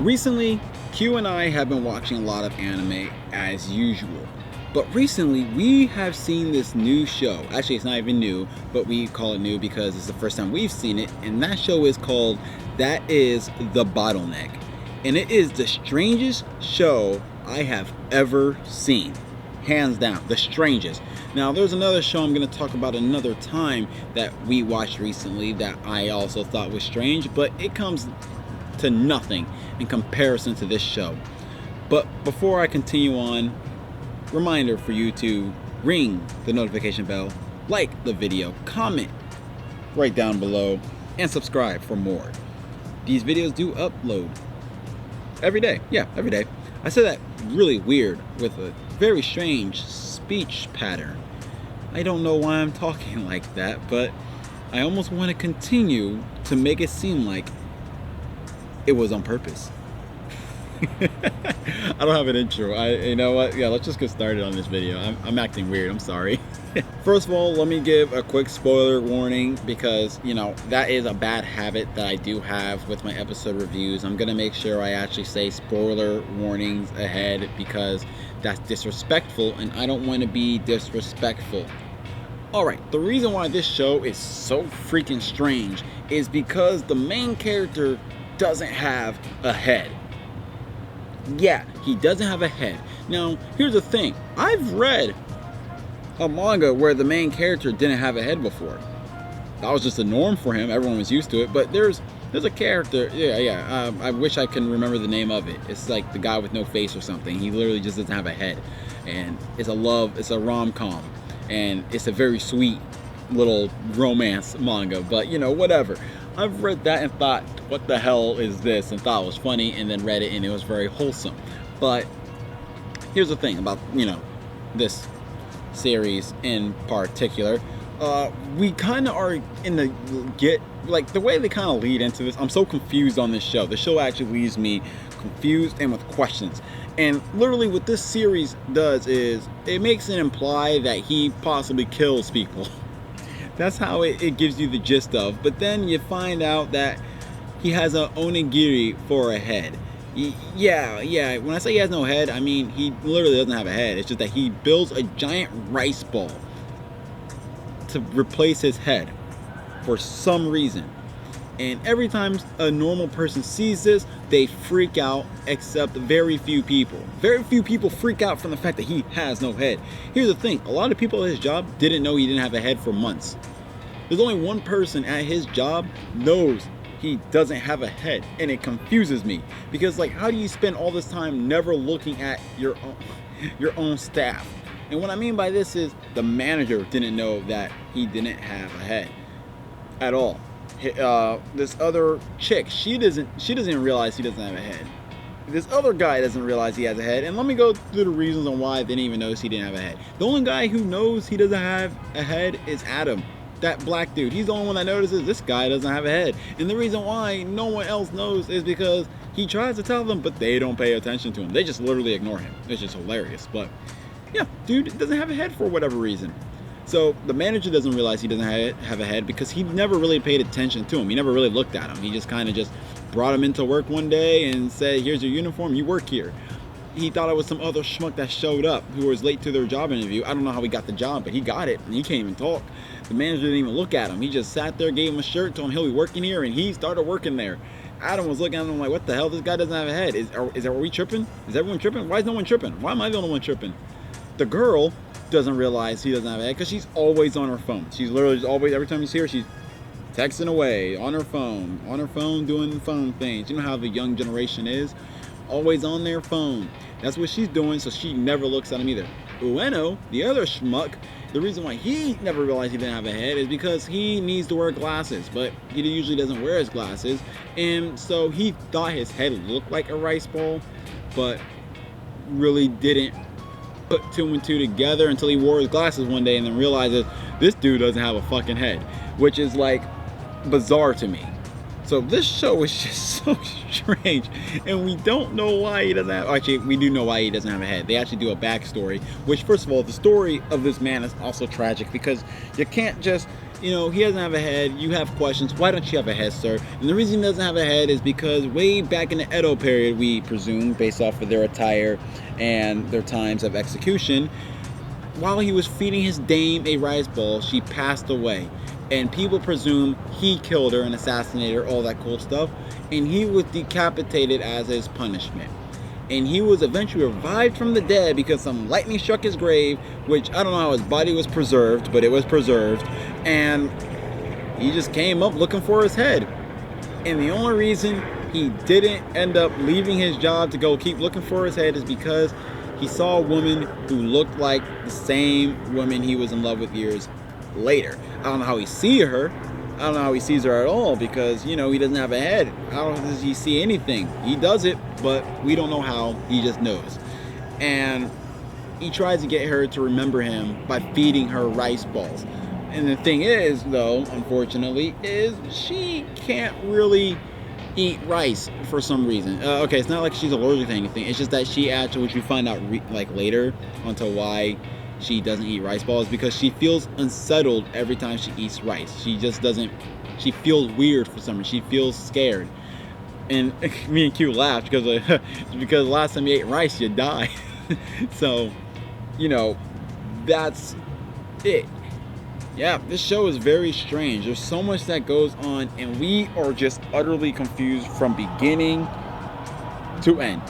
Recently, Q and I have been watching a lot of anime as usual. But recently, we have seen this new show. Actually, it's not even new, but we call it new because it's the first time we've seen it. And that show is called That Is the Bottleneck. And it is the strangest show I have ever seen. Hands down, the strangest. Now, there's another show I'm going to talk about another time that we watched recently that I also thought was strange, but it comes to nothing in comparison to this show. But before I continue on, reminder for you to ring the notification bell, like the video, comment right down below, and subscribe for more. These videos do upload every day. Yeah, every day. I said that really weird with a very strange speech pattern. I don't know why I'm talking like that, but I almost want to continue to make it seem like it was on purpose. I don't have an intro. You know what? Yeah, let's just get started on this video. I'm acting weird. I'm sorry. First of all, let me give a quick spoiler warning because, you know, that is a bad habit that I do have with my episode reviews. I'm going to make sure I actually say spoiler warnings ahead because that's disrespectful and I don't want to be disrespectful. Alright, the reason why this show is so freaking strange is because the main character doesn't have a head. Yeah, he doesn't have a head. Now, here's the thing. I've read a manga where the main character didn't have a head before. That was just a norm for him. Everyone was used to it. But there's a character. I wish I can remember the name of it. It's like the guy with no face or something. He literally just doesn't have a head. And it's a rom-com. And it's a very sweet little romance manga. But, you know, whatever. I've read that and thought, what the hell is this? And thought it was funny, and then read it and it was very wholesome. But here's the thing about, you know, this series in particular. We kind of are in the the way they kind of lead into this. I'm so confused on this show. The show actually leaves me confused and with questions. And literally what this series does is it makes it imply that he possibly kills people. That's how it gives you the gist of. But then you find out that he has an onigiri for a head. Yeah. When I say he has no head, I mean he literally doesn't have a head. It's just that he builds a giant rice ball to replace his head for some reason. And every time a normal person sees this, they freak out, except very few people. Very few people freak out from the fact that he has no head. Here's the thing, a lot of people at his job didn't know he didn't have a head for months. There's only one person at his job knows he doesn't have a head, and it confuses me. Because, like, how do you spend all this time never looking at your own staff? And what I mean by this is the manager didn't know that he didn't have a head at all. This other chick, she doesn't realize he doesn't have a head. This other guy doesn't realize he has a head. And let me go through the reasons on why I didn't even notice he didn't have a head. The only guy who knows he doesn't have a head is Adam. That black dude. He's the only one that notices this guy doesn't have a head. And the reason why no one else knows is because he tries to tell them, but they don't pay attention to him. They just literally ignore him. It's just hilarious. But yeah, dude doesn't have a head for whatever reason. So the manager doesn't realize he doesn't have a head because he never really paid attention to him. He never really looked at him. He just kind of just brought him into work one day and said, here's your uniform, you work here. He thought it was some other schmuck that showed up who was late to their job interview. I don't know how he got the job, but he got it and he can't even talk. The manager didn't even look at him. He just sat there, gave him a shirt, told him he'll be working here, and he started working there. Adam was looking at him like, what the hell? This guy doesn't have a head. Are we tripping? Is everyone tripping? Why is no one tripping? Why am I the only one tripping? The girl doesn't realize he doesn't have a head because she's always on her phone. She's literally just always, every time you see her, she's texting away on her phone, doing phone things. You know how the young generation is? Always on their phone. That's what she's doing, so she never looks at him either. Ueno, the other schmuck, the reason why he never realized he didn't have a head is because he needs to wear glasses, but he usually doesn't wear his glasses, and so he thought his head looked like a rice ball, but really didn't put two and two together until he wore his glasses one day and then realizes this dude doesn't have a fucking head, which is like bizarre to me. So this show is just so strange, and we don't know why he doesn't have, actually we do know why he doesn't have a head. They actually do a backstory, which first of all, the story of this man is also tragic because you can't just you know, he doesn't have a head. You have questions. Why don't you have a head, sir? And the reason he doesn't have a head is because way back in the Edo period, we presume, based off of their attire and their times of execution, while he was feeding his dame a rice ball, she passed away. And people presume he killed her and assassinated her, all that cool stuff. And he was decapitated as his punishment. And he was eventually revived from the dead because some lightning struck his grave, which I don't know how his body was preserved, but it was preserved. And he just came up looking for his head. And the only reason he didn't end up leaving his job to go keep looking for his head is because he saw a woman who looked like the same woman he was in love with years later. I don't know how he sees her. I don't know how he sees her at all because, you know, he doesn't have a head. How does he see anything? He does it, but we don't know how. He just knows. And he tries to get her to remember him by feeding her rice balls. And the thing is, though, unfortunately, is she can't really eat rice for some reason. Okay, it's not like she's allergic to anything. It's just that she actually, which we find out like later onto why she doesn't eat rice balls, because she feels unsettled every time she eats rice. She just doesn't, she feels weird for some reason. She feels scared. And me and Q laughed because last time you ate rice, you die. So, you know, that's it. Yeah, this show is very strange. There's so much that goes on, and we are just utterly confused from beginning to end.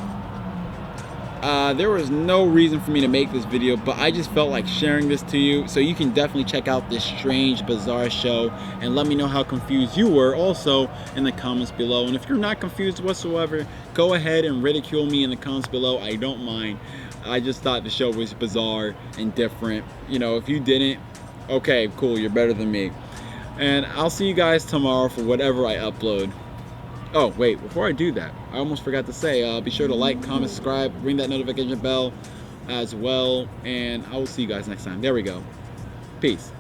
There was no reason for me to make this video, but I just felt like sharing this to you, so you can definitely check out this strange, bizarre show, and let me know how confused you were also in the comments below. And if you're not confused whatsoever, go ahead and ridicule me in the comments below. I don't mind. I just thought the show was bizarre and different. You know, if you didn't, okay, cool, you're better than me. And I'll see you guys tomorrow for whatever I upload. Oh, wait, before I do that, I almost forgot to say, be sure to like, comment, subscribe, ring that notification bell as well, and I will see you guys next time. There we go. Peace.